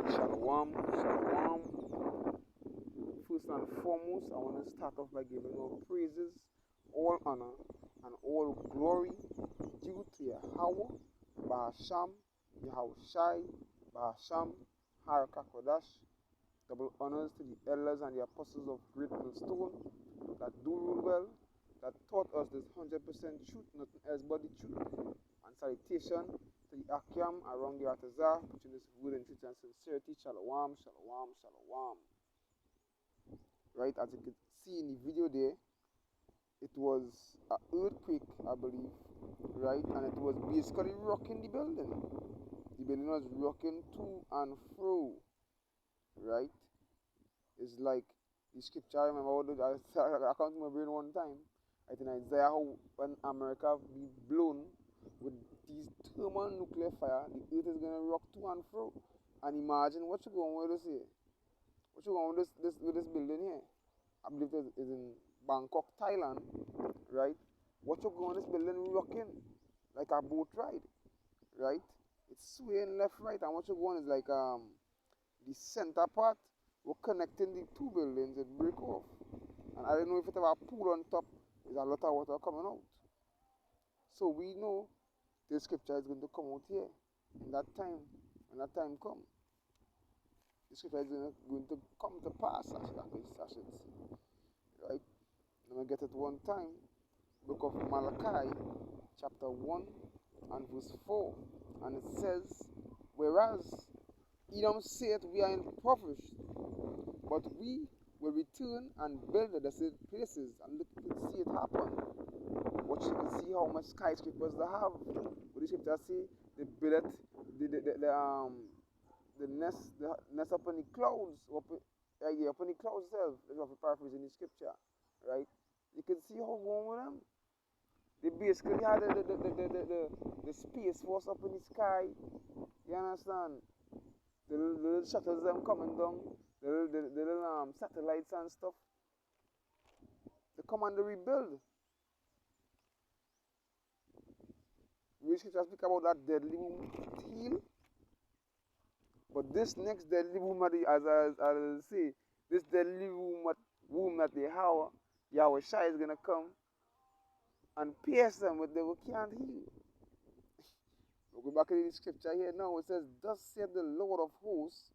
Alright, Shalom, Shalom. First and foremost, I want to start off by giving all praises, all honor, and all glory due to Yahweh, Bahasham, Yahushai, Bahasham, Harakakodash. Double honors to the elders and the apostles of Great Millstone that do rule well, that taught us this 100% truth, nothing else but the truth. And salutation to the Akyam around the Atazah, preaching this word in truth and sincerity. Shalom, Shalom, Shalom. Right, as you could see in the video there, it was an earthquake, I believe, right, and it was basically rocking the building. The building was rocking to and fro, right? It's like the scripture, I remember, I can't remember brain one time, I think Isaiah, how when America be blown with these thermal nuclear fire, the earth is going to rock to and fro. And imagine what you're going with this here. What you're going with this building here. I believe it is in Bangkok, Thailand, right? What you're going this building rocking like a boat ride, right? It's swaying left, right, and what you're going is like the center part. We're connecting the two buildings, it break off. And I don't know if it ever pool on top, there's a lot of water coming out. So we know the scripture is going to come out here in that time. When that time comes, the scripture is going to come to pass, I should say. Right? Let me get it one time. Book of Malachi, chapter 1 and verse 4. And it says, whereas Edom saith, we are impoverished, but we will return and build the desolate places. And look, you can see it happen. Watch, you can see how much skyscrapers they have. What the scripture say? They build it, the nest up in the clouds, up in the clouds itself. That's what we paraphrase in the scripture, right? You can see how going with them. They basically had the space force up in the sky. You understand? The little shuttles them coming down, the little satellites and stuff. They come and they rebuild. We should just speak about that deadly womb heal. But this next deadly womb, as I say, this deadly womb that they have, Yahweh Shai is going to come and pierce them with they can't heal. We'll go back to the scripture here now. It says, thus saith the Lord of hosts,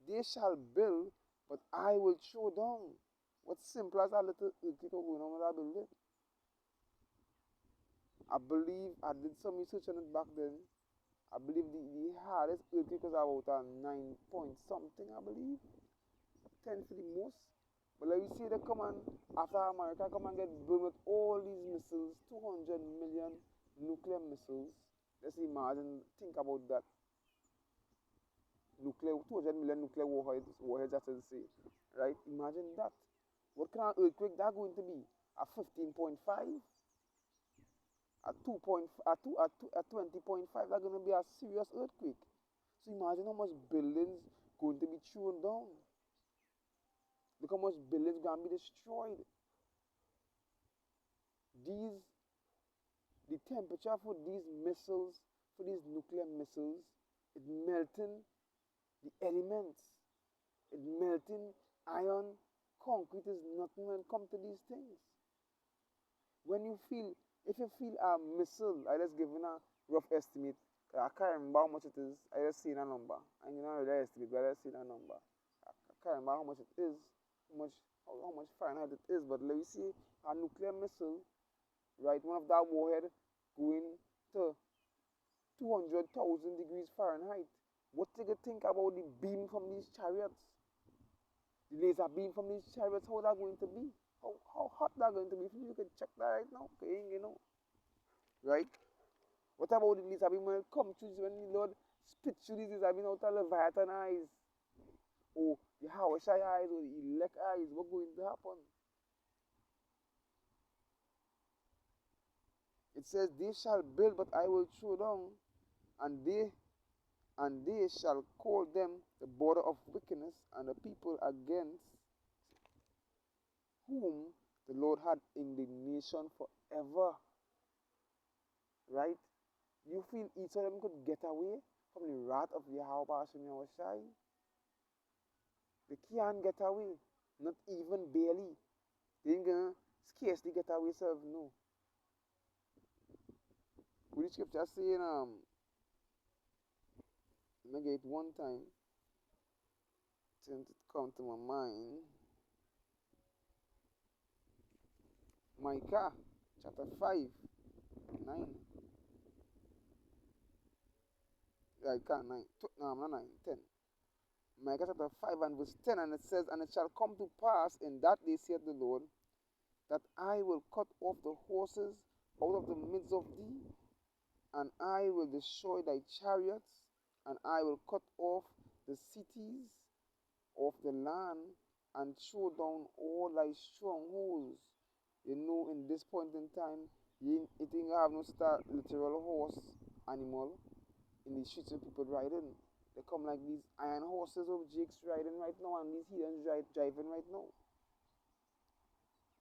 they shall build, but I will throw down. What's simple as that little earthquake going on with that building? I believe, I did some research on it back then. I believe the hardest earthquake was about a 9 point something, I believe. 10 for the most. But like we see they come and, after America come and get blown with all these missiles, 200 million nuclear missiles. Let's imagine, think about that. 200 million nuclear warheads, I should say. Right? Imagine that. What kind of earthquake that going to be? A 15.5? A 20.5, that's going to be a serious earthquake. So imagine how much buildings going to be thrown down. Look how much buildings going to be destroyed. The temperature for these missiles, for these nuclear missiles, it's melting the elements. It's melting iron. Concrete is nothing when it comes to these things. If you feel a missile, I just giving a rough estimate. I can't remember how much it is. I just seen a number. I'm not really estimate, but I just seen a number. I can't remember how much it is, how much Fahrenheit it is. But let me see a nuclear missile, right? One of that warhead going to 200,000 degrees Fahrenheit. What do you think about the beam from these chariots? The laser beam from these chariots, how that going to be? How hot that going to be? If you can check that right now, okay, you know. Right? What about the laser beam when it comes to when the Lord spits through these laser beam out of Leviathan eyes? Or the Hawashai eyes or the elect eyes? What's going to happen? It says, they shall build, but I will throw down, and they shall call them the border of wickedness, and the people against whom the Lord had indignation forever. Right? You feel each of them could get away from the wrath of Yahweh Hashem Yahushai? They can't get away. Not even barely. They ain't gonna scarcely get away, self. No. With the scripture saying, let me get it one time. Since it come to my mind. Micah chapter 5, 9. Yeah, I can't 9. No, not 9, 10. Micah chapter 5 and verse 10, and it says, and it shall come to pass in that day, saith the Lord, that I will cut off the horses out of the midst of thee, and I will destroy thy chariots, and I will cut off the cities of the land, and throw down all thy strongholds. You know, in this point in time, you think I have no literal horse animal in the streets of people riding. They come like these iron horses of Jake's riding right now, and these heathens driving right now.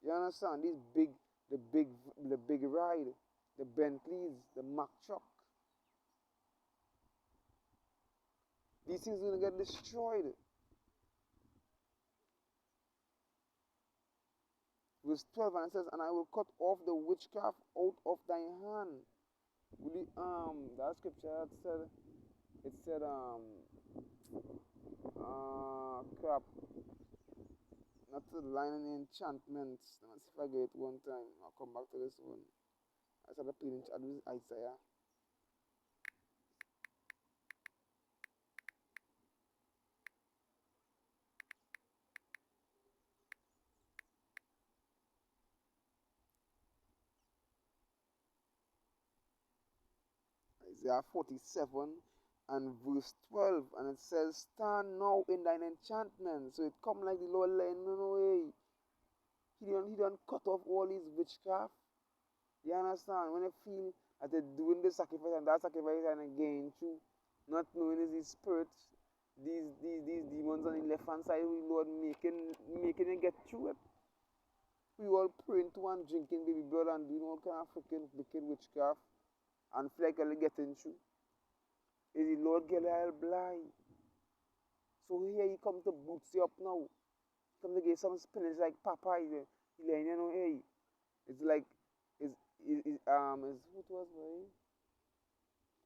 You understand? The big ride, the Bentleys, the Mack truck. These things are gonna get destroyed. Verse 12, and it says, and I will cut off the witchcraft out of thy hand. That scripture it said crap. Not the line in enchantments. Let me see if I get it one time. I'll come back to this one. I started playing Isaiah. Isaiah 47 and verse 12, and it says, stand now in thine enchantment. So it come like the Lord letting you know, hey, he don't cut off all these witchcraft. You understand? When they feel that they're doing this sacrifice and that sacrifice and again through not knowing is these spirits, these demons on the left hand side, we Lord making it get through it. We all praying to and drinking baby blood and doing all kind of freaking wicked witchcraft and feel like they're getting through. Is the Lord get a blind? So here he come to boots you up now. Come to get some spinach like Popeye. He like, you know, hey. It's like is what was my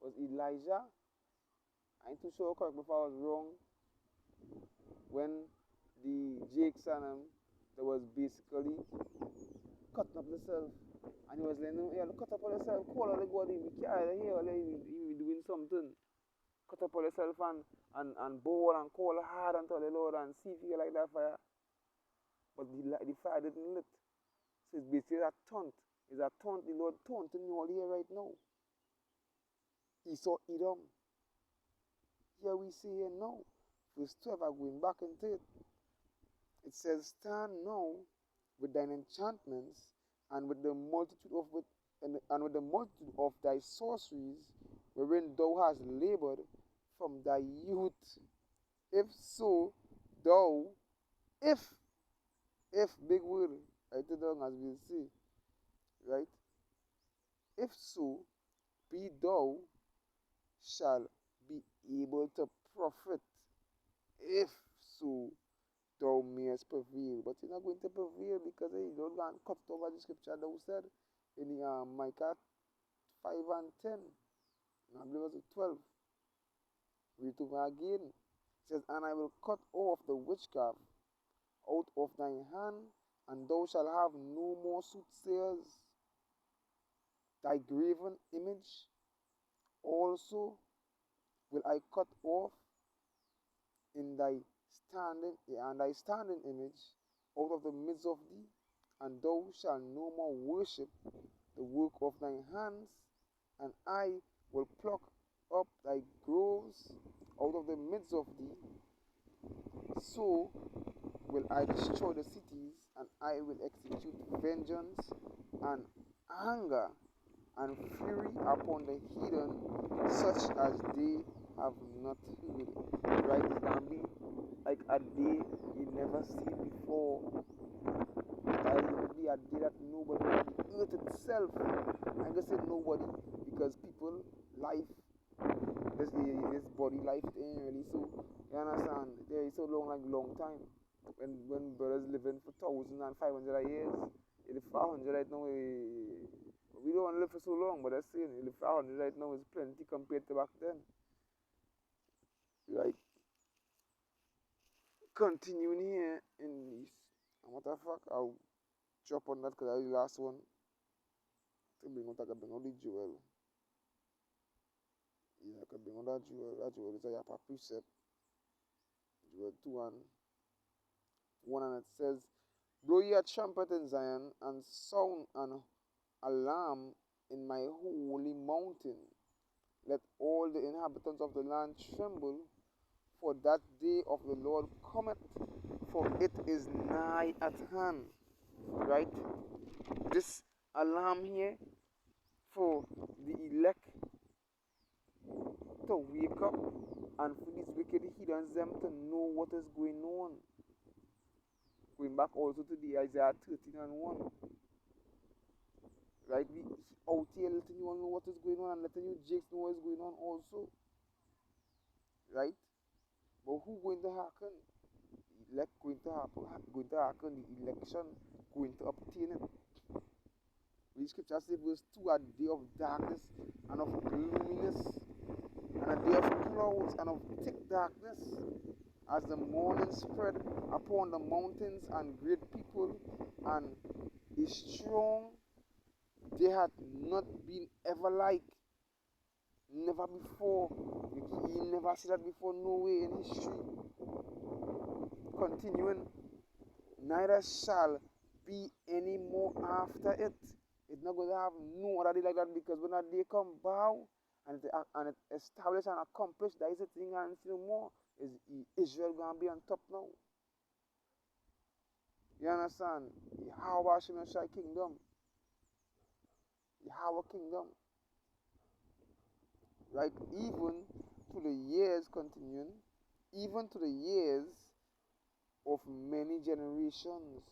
was Elijah? I ain't too sure correct if I was wrong. When the Jakes and there was basically cutting up themselves. And he was like, no, yeah, cut up on yourself, call all the God in, we can't hear, like, he doing something. Cut up on yourself and bowl and call hard unto the Lord and see if you like that fire. But the fire didn't lit. So it's basically a taunt. It's a taunt, the Lord taunting you all here right now. Esau Edom. Here we see here now. Verse 12, I'm going back into it. It says, stand now with thine enchantments and with the multitude of thy sorceries, wherein thou hast labored from thy youth. If so, if big word, write it down as we'll see, right? If so, be thou shall be able to profit. If so, thou mayest prevail. But you're not going to prevail because you don't go and cut over the scripture that we said in the Micah 5 and 10. I believe it was 12. Read it over again. It says, and I will cut off the witchcraft out of thine hand, and thou shalt have no more soothsayers. Thy graven image also will I cut off in thy standing image out of the midst of thee, and thou shalt no more worship the work of thine hands, and I will pluck up thy groves out of the midst of thee. So will I destroy the cities, and I will execute vengeance and anger and fury upon the heathen, such as they have not heard. Right? It's gonna be like a day you never seen before. That is gonna be a day that nobody on the earth itself. I'm gonna say nobody because people, life, this body life ain't really so, you understand, there is so long time when brothers living for 1,500 years. You live 500 right now, we don't want to live for so long, but that's saying you live 500 right now is plenty compared to back then, right? Continuing here in this, what the fuck, I'll drop on that because that's the last one to bring out, I can bring out the jewel. Yeah, I can bring out that jewel is a Yapa precept, jewel 2 and 1, and it says, blow ye a trumpet in Zion, and sound an alarm in my holy mountain. Let all the inhabitants of the land tremble, for that day of the Lord cometh, for it is nigh at hand. Right? This alarm here for the elect to wake up, and for these wicked heathens them to know what is going on. Going back also to the Isaiah 13 and 1. Right? We out here letting you all know what is going on and letting you jakes know what is going on also. Right? But who going to hearken? The elect going to hearken, the election going to obtain it. The scripture says verse 2, a day of darkness and of gloominess, and a day of clouds and of thick darkness, as the morning spread upon the mountains, and great people, and is strong, they had not been ever like, never before. You never see that before, no way in history. Continuing, neither shall be any more after it. It's not going to have no other day like that, because when that day come bow and it establish and accomplish, that is the thing, and no more. Is Israel going to be on top now? You understand? Yahweh Shemeshai kingdom. Yahweh kingdom. Right? Even to the years continuing, even to the years of many generations.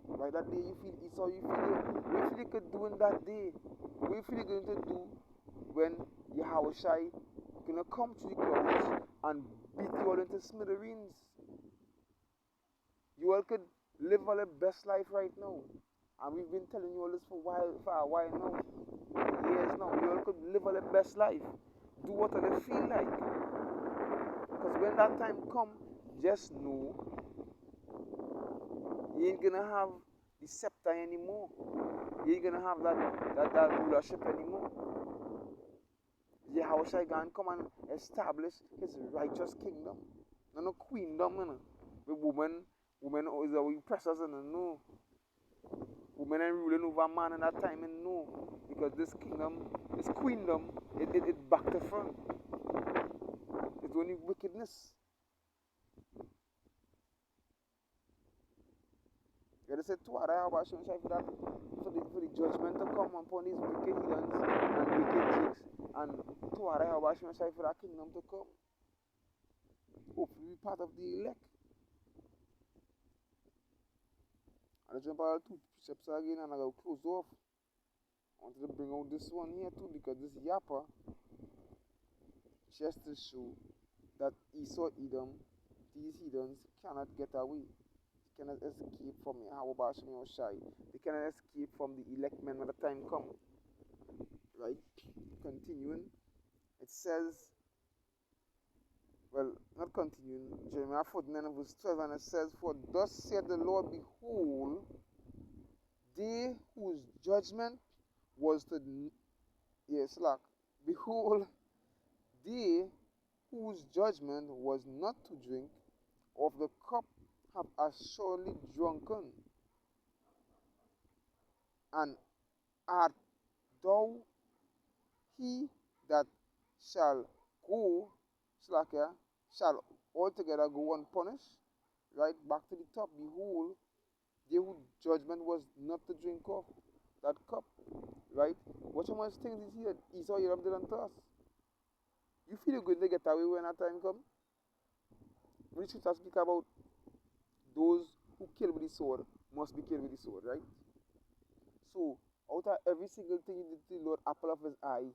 Right? That day you feel Esau, you feel it. What you feel you could do in that day? What you feel you're going to do when Yahweh Shai gonna come to the clouds and beat you all into smithereens? You all could live all the best life right now. And we've been telling you all this for a while now. For years now. You all could live all the best life. Do whatever they feel like. Because when that time come, just know you ain't gonna have the scepter anymore. You ain't gonna have that rulership anymore. Yahweh Shai gonna come and establish his righteous kingdom. No queendom, you know. With women is the oppressors, and no. Women ain't ruling over man in that time, and no. Because this kingdom, this queendom, it back to front. It's only wickedness. You said to Yahweh Shai for that, for the judgment to come upon these wicked heathens and wicked jigs, and to Yahweh Shai for that kingdom to come. Hopefully be part of the elect. And I jump out 2 precepts again, and I will close off. I wanted to bring out this one here too, because this yapper, just to show that Esau Edom, these heathens cannot get away. They cannot escape from Yahweh Shai. They cannot escape from the elect men when the time comes. Right? Continuing, it says, well, not continuing, Jeremiah 49 verse 12, and it says, for thus saith the Lord, behold, they whose judgment was to, behold, they whose judgment was not to drink of the cup have assuredly drunken, and art thou he that shall go, shall altogether go unpunished? Right, back to the top. Behold, they whose judgment was not to drink of that cup. Right? Watch how much things is here Esau Edom did unto us. You feel you're going to get away when that time comes? When the scriptures speak about those who kill with the sword must be killed with the sword, right? So, out of every single thing you did to the Lord, apple of his eye,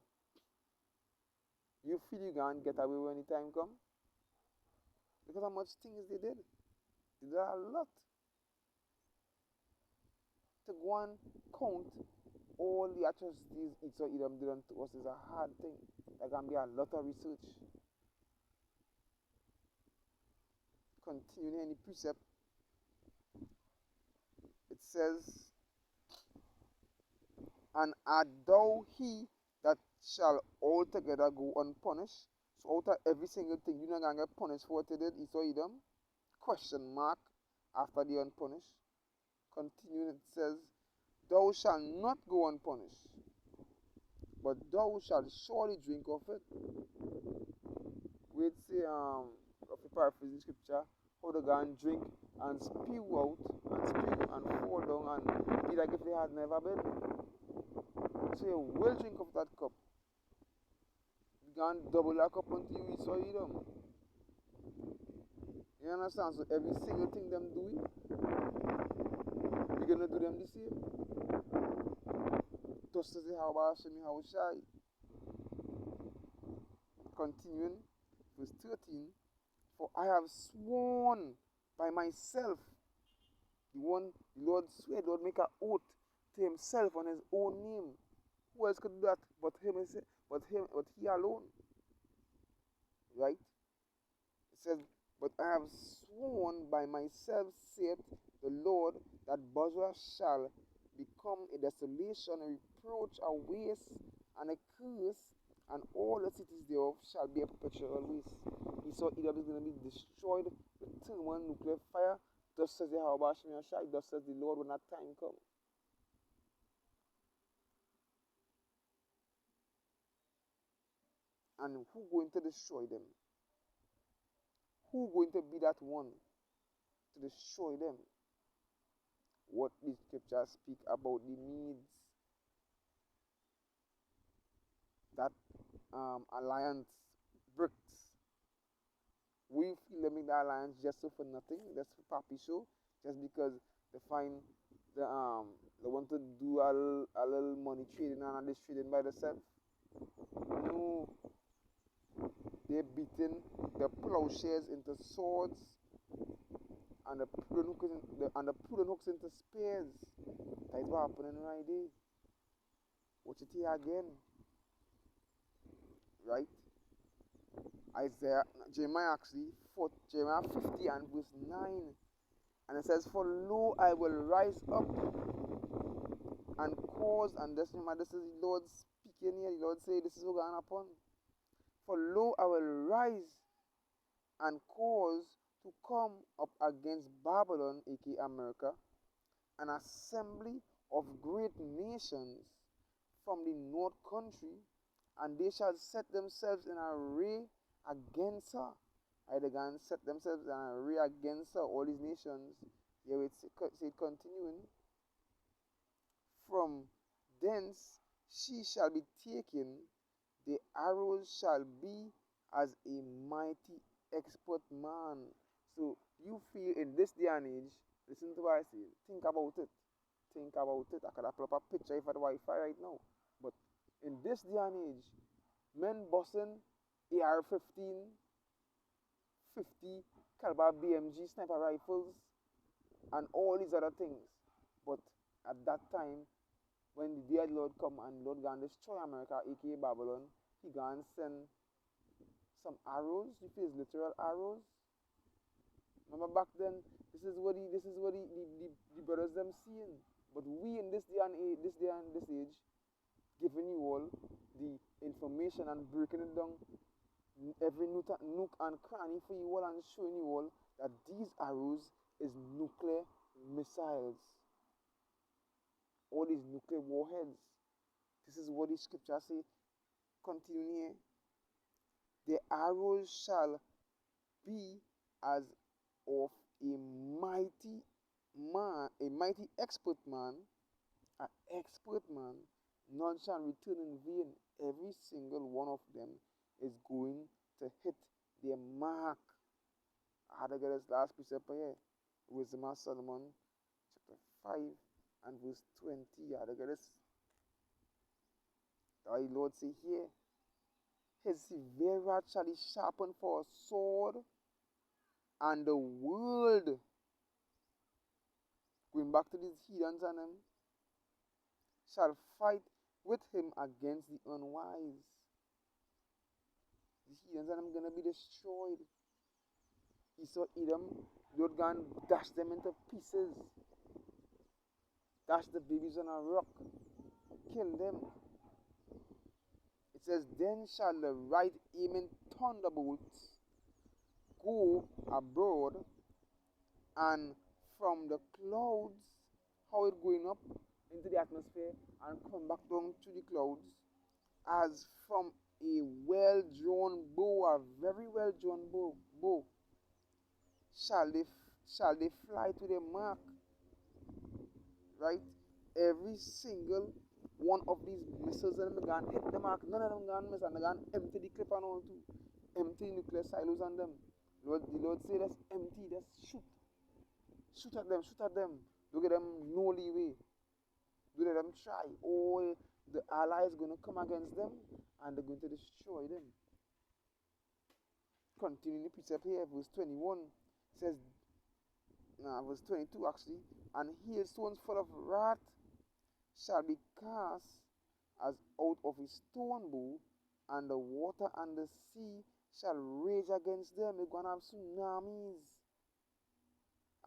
You feel you can't get away when the time come? Because how much things they did. They did a lot. To go and count all the atrocities Esau Edom did unto us is a hard thing. There can be a lot of research. Continuing in the precept, it says, and art thou he that shall altogether go unpunished? So out of every single thing, you're not going to get punished for what they did, Esau Edom? Question mark after the unpunished. Continuing, it says, thou shalt not go unpunished, but thou shalt surely drink of it. We'd say, of the paraphrasing scripture, how they go and drink and spew out and spew and fall down and be like if they had never been. So you will drink of that cup. You can double that cup until you Esau Edom. You understand? So every single thing them doing, we're gonna do them the same. Just as how about me how shy. Continuing, verse 13. For I have sworn by myself. The Lord swear, the Lord make an oath to himself on his own name. Who else could do that but him? But he alone. Right? It says, but I have sworn by myself, saith the Lord, that Bozrah shall become a desolation, a reproach, a waste, and a curse, and all the cities thereof shall be a perpetual waste. Esau Edom is going to be destroyed with thermonuclear fire, thus says Yahweh Shem Yashai, thus says the Lord when that time comes. And who going to destroy them? Who going to be that one to destroy them? What the scriptures speak about the needs that alliance brings. We feel they make the alliance just so for nothing, just for papi show, just because they find they want to do a little money trading and this trading by themselves. No, they're beating the plowshares into swords and the prudent hooks into spears. That's what happening right there. Watch it here again. Right? Jeremiah 50 and verse 9. And it says, for lo, I will rise up and cause, and this is the Lord speaking here, the Lord say, this is what's going to happen. For lo, I will rise and cause to come up against Babylon, aka America, an assembly of great nations from the north country, and they shall set themselves in array against her. Right, they can set themselves in array against her, all these nations. Here it's continuing. From thence she shall be taken, the arrows shall be as a mighty expert man. So you feel in this day and age, listen to what I say, think about it. Think about it. I could have put up a picture for the Wi-Fi right now. But in this day and age, men bossing AR-15, 50 caliber BMG sniper rifles, and all these other things. But at that time, when the dear Lord come and Lord go and destroy America, aka Babylon, he go and send some arrows. You feel literal arrows. Remember back then, this is what the brothers them seeing. But we in this day and age, giving you all the information and breaking it down every nook and cranny for you all and showing you all that these arrows is nuclear missiles. All these nuclear warheads. This is what the scripture say. Continue here. The arrows shall be as of a mighty man, a mighty expert man, an expert man. None shall return in vain. Every single one of them is going to hit their mark. I had to get this last precept here. Wisdom of Solomon, chapter 5 and verse 20. I had to get this. The Lord say here, His severe wrath shall he sharpen for a sword, and the world, going back to these heathens and them, shall fight with him against the unwise. The heathens and them gonna be destroyed. He saw Edom, Lord God dash them into pieces, dash the babies on a rock, kill them. It says, then shall the right aiming thunderbolts go abroad, and from the clouds, how it going up into the atmosphere and come back down to the clouds, as from a well-drawn bow, a very well-drawn bow, shall they fly to their mark. Right? Every single one of these missiles that them gonna hit the mark, none of them gonna miss, and they gonna empty the clip and all too. Empty nuclear silos on them. The Lord say, let's empty, let's shoot. Shoot at them. Don't get them no leeway. Don't let them try. All the allies gonna come against them, and they're going to destroy them. Continuing the precept here, verse 21 says, verse 22 actually, and hailstones full of wrath shall be cast as out of a stone bow, and the water and the sea shall rage against them. They're gonna have tsunamis.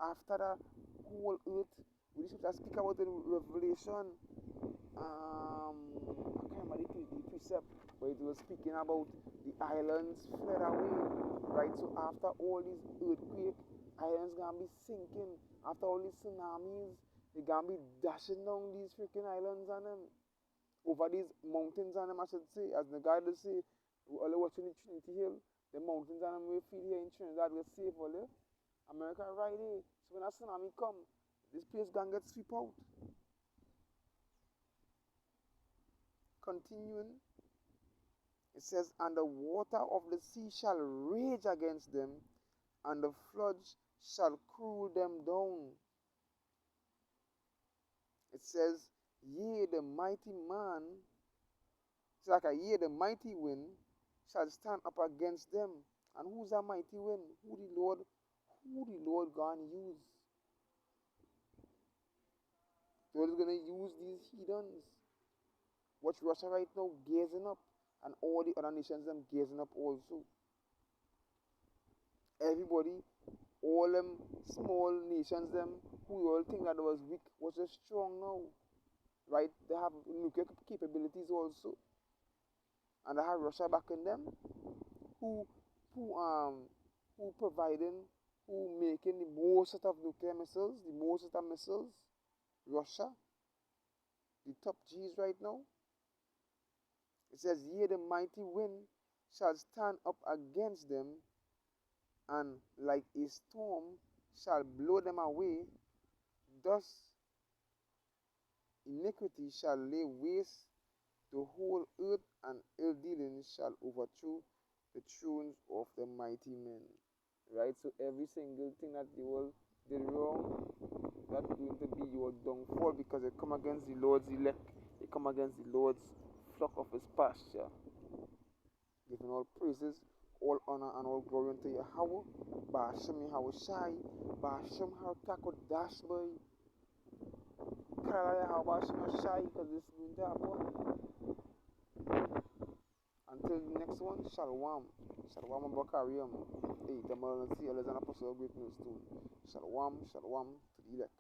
After the whole earth, we used to speak about in Revelation. I can't remember the precept, but it was speaking about the islands fled away. Right, so after all these earthquakes, islands gonna be sinking. After all these tsunamis, they gonna be dashing down these freaking islands and them over these mountains and them. I should say, as the guy does say, we all watching the Trinity Hill, the mountains and them we feel here in Trinidad will save all the America right here. So when a tsunami come, this place gonna get swept out. Continuing, it says, and the water of the sea shall rage against them, and the floods shall cool them down. It says, yea, the mighty man, it's like yea, the mighty wind shall stand up against them. And who's that mighty wind? Who the Lord gonna use? The Lord is gonna use these heathens. Watch Russia right now gazing up, and all the other nations them gazing up also. Everybody, all them small nations them who you all think that was weak was just strong now. Right? They have nuclear capabilities also. And they have Russia backing them, who providing, who making the most out of nuclear missiles, the most out of missiles. Russia, the top G's right now. It says, yea, the mighty wind shall stand up against them, and like a storm shall blow them away. Thus iniquity shall lay waste the whole earth, and ill dealing shall overthrow the thrones of the mighty men. Right? So every single thing that the world did wrong, that's going to be your downfall, because they come against the Lord's elect. They come against the Lord's flock of his pasture. Giving all praises, all honor, and all glory unto Yahweh. Ba'ashem Yahweh Shai, Ba'ashem Harakako Dashboy. Karala Yahweh Ba'ashem Shai, because this is going to happen. Until the next one, Shalom. Shalom Abakariam. Hey, the Maranatha, Alexander Apostle of Great News too. Shalom, shalom to the elect.